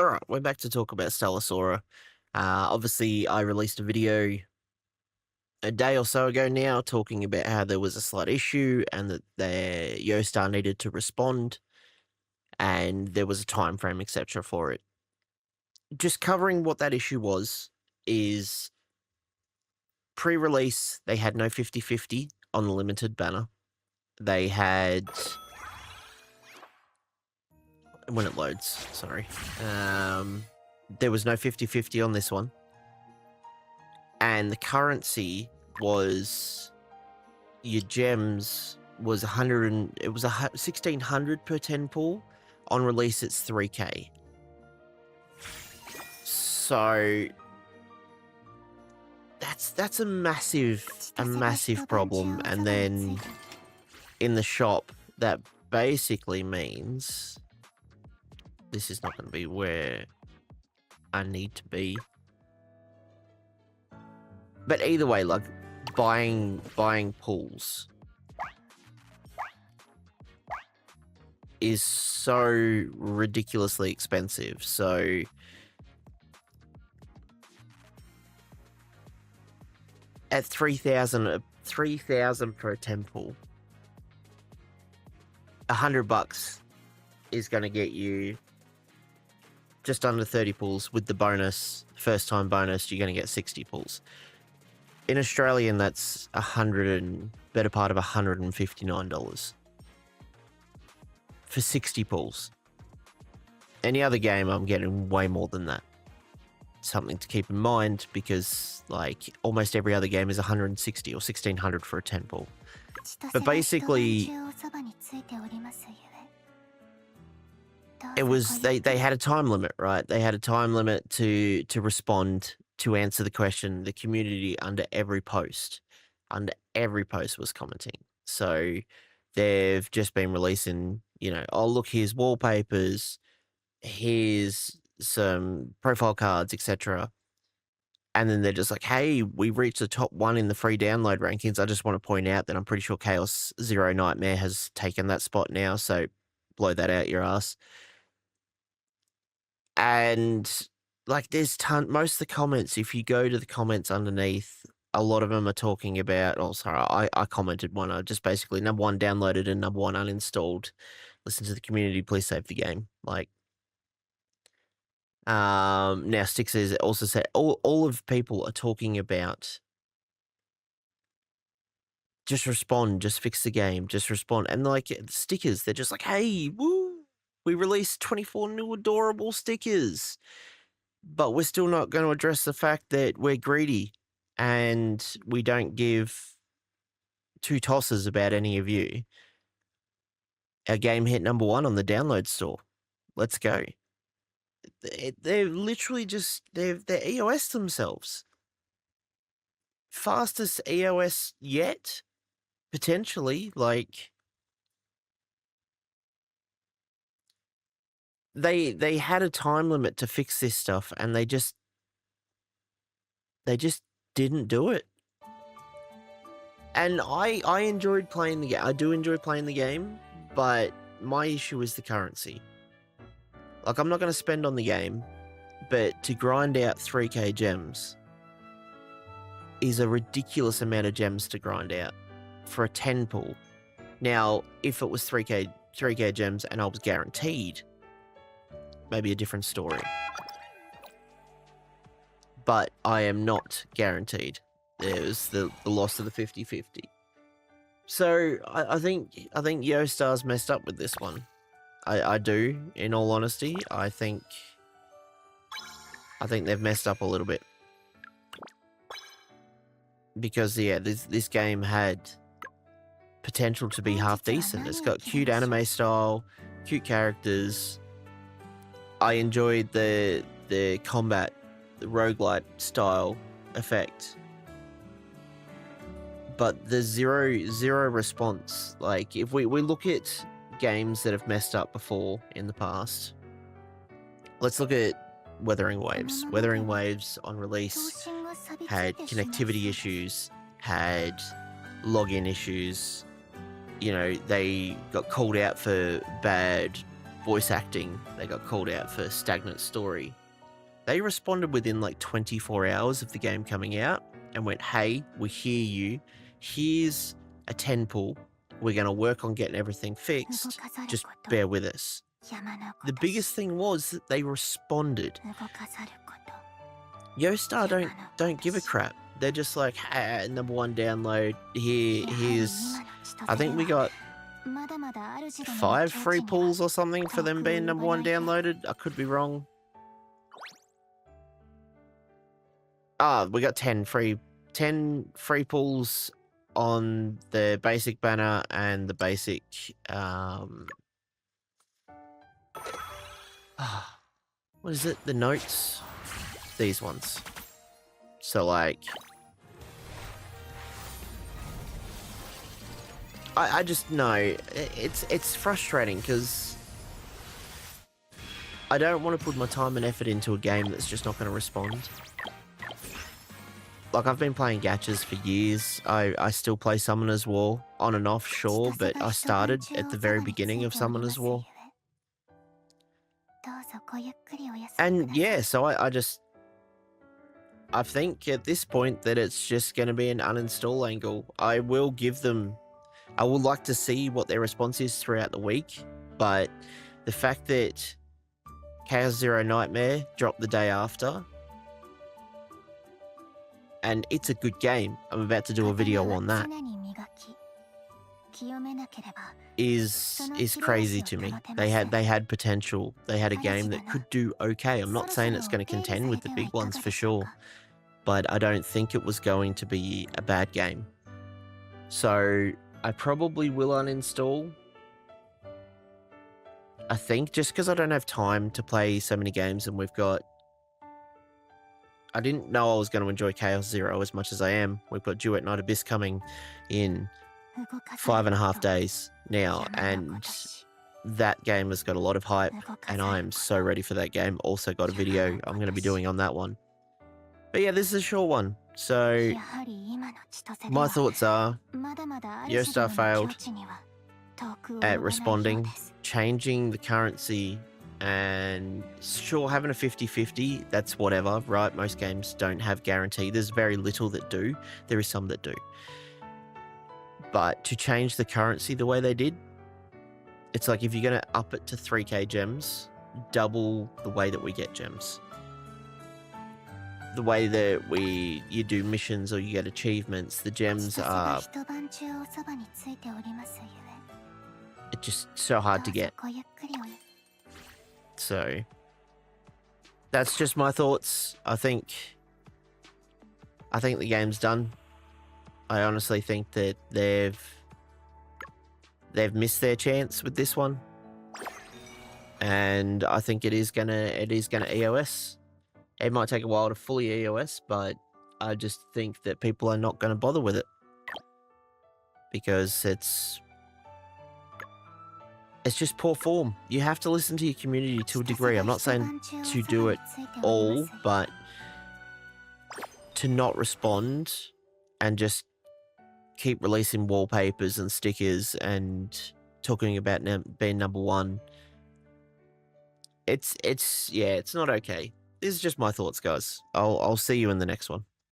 Alright, we're back to talk about StellaSora. Obviously, I released a video a day or so ago now talking about how there was a slight issue and that the YOSTAR needed to respond, and there was a time frame, etc. for it. Just covering what that issue was is pre-release, they had no 50/50 on the limited banner. They had... when it loads, sorry. There was no 50/50 on this one. And the currency was, your gems was 1600 per 10 pool. On release, it's 3k. So that's a massive problem. And then in the shop, that basically means this is not going to be where I need to be. But either way, like, buying pools is so ridiculously expensive. So at 3,000 per 10 pool, $100 is going to get you just under 30 pools. With the bonus, first time bonus, you're going to get 60 pools. In Australian, that's better part of $159 for 60 pools. Any other game, I'm getting way more than that. Something to keep in mind, because like almost every other game is 160 or 1600 for a 10 pool. But basically, it was they had a time limit, right? They had a time limit to respond, to answer the question. The community under every post was commenting. So they've just been releasing, oh look, here's wallpapers, here's some profile cards, etc. And then they're just like, hey, we reached the top 1 in the free download rankings. I just want to point out that I'm pretty sure Chaos Zero Nightmare has taken that spot now, so blow that out your ass. And like, there's most of the comments, if you go to the comments underneath, a lot of them are talking about, I commented one, just basically, number 1 downloaded and number 1 uninstalled. Listen to the community, please save the game. Like, now Stix has also said, all of people are talking about, just respond, just fix the game, just respond. And like, stickers, they're just like, hey, woo, we released 24 new adorable stickers. But we're still not going to address the fact that we're greedy and we don't give 2 tosses about any of you. Our game hit number 1 on the download store. Let's go. They're literally just, they're EOS themselves. Fastest EOS yet, potentially. Like, they had a time limit to fix this stuff, and they just didn't do it. And I enjoyed playing the game. I do enjoy playing the game, but my issue is the currency. Like, I'm not going to spend on the game, but to grind out 3k gems is a ridiculous amount of gems to grind out for a 10 pool. Now, if it was 3k gems and I was guaranteed, maybe a different story. But I am not guaranteed. There's the loss of the 50/50. So I think YOSTAR's messed up with this one. I do, in all honesty. I think they've messed up a little bit. Because yeah, this game had potential to be half decent. It's got cute anime style, cute characters. I enjoyed the combat, the roguelite style effect. But the zero response. Like, if we look at games that have messed up before in the past, let's look at Weathering Waves. Weathering Waves on release had connectivity issues, had login issues. They got called out for bad voice acting. They got called out for stagnant story. They responded within like 24 hours of the game coming out and went, hey, we hear you. Here's a 10 pull. We're going to work on getting everything fixed. Just bear with us. The biggest thing was that they responded. YOSTAR don't give a crap. They're just like, hey, #1 download. Here's, I think we got 5 free pulls or something for them being #1 downloaded. I could be wrong. We got 10 free pulls on the basic banner and the basic what is it? The notes? These ones. So like I just know it's frustrating because I don't want to put my time and effort into a game that's just not going to respond. Like, I've been playing gachas for years. I still play Summoner's War on and off, sure, but I started at the very beginning of Summoner's War. And yeah, so I think at this point that it's just going to be an uninstall angle. I would like to see what their response is throughout the week, but the fact that Chaos Zero Nightmare dropped the day after, and it's a good game, I'm about to do a video on that, is crazy to me. They had potential. They had a game that could do okay. I'm not saying it's going to contend with the big ones for sure, but I don't think it was going to be a bad game. So I probably will uninstall. I think just because I don't have time to play so many games, and I didn't know I was going to enjoy Chaos Zero as much as I am. We've got Duet Night Abyss coming in 5.5 days now, and that game has got a lot of hype, and I am so ready for that game. Also got a video I'm going to be doing on that one. But yeah, this is a short one. So my thoughts are YOSTAR failed at responding, changing the currency, and sure, having a 50-50, that's whatever, right? Most games don't have guarantee. There's very little that do. There is some that do. But to change the currency the way they did, it's like if you're going to up it to 3k gems, double the way that we get gems. The way that you do missions or you get achievements, the gems are... It's just so hard to get. So that's just my thoughts. I think the game's done. I honestly think that they've missed their chance with this one, and I think it is gonna EOS. It might take a while to fully EOS, but I just think that people are not going to bother with it because it's just poor form. You have to listen to your community to a degree. I'm not saying to do it all, but to not respond and just keep releasing wallpapers and stickers and talking about being #1. It's not okay. This is just my thoughts, guys. I'll see you in the next one.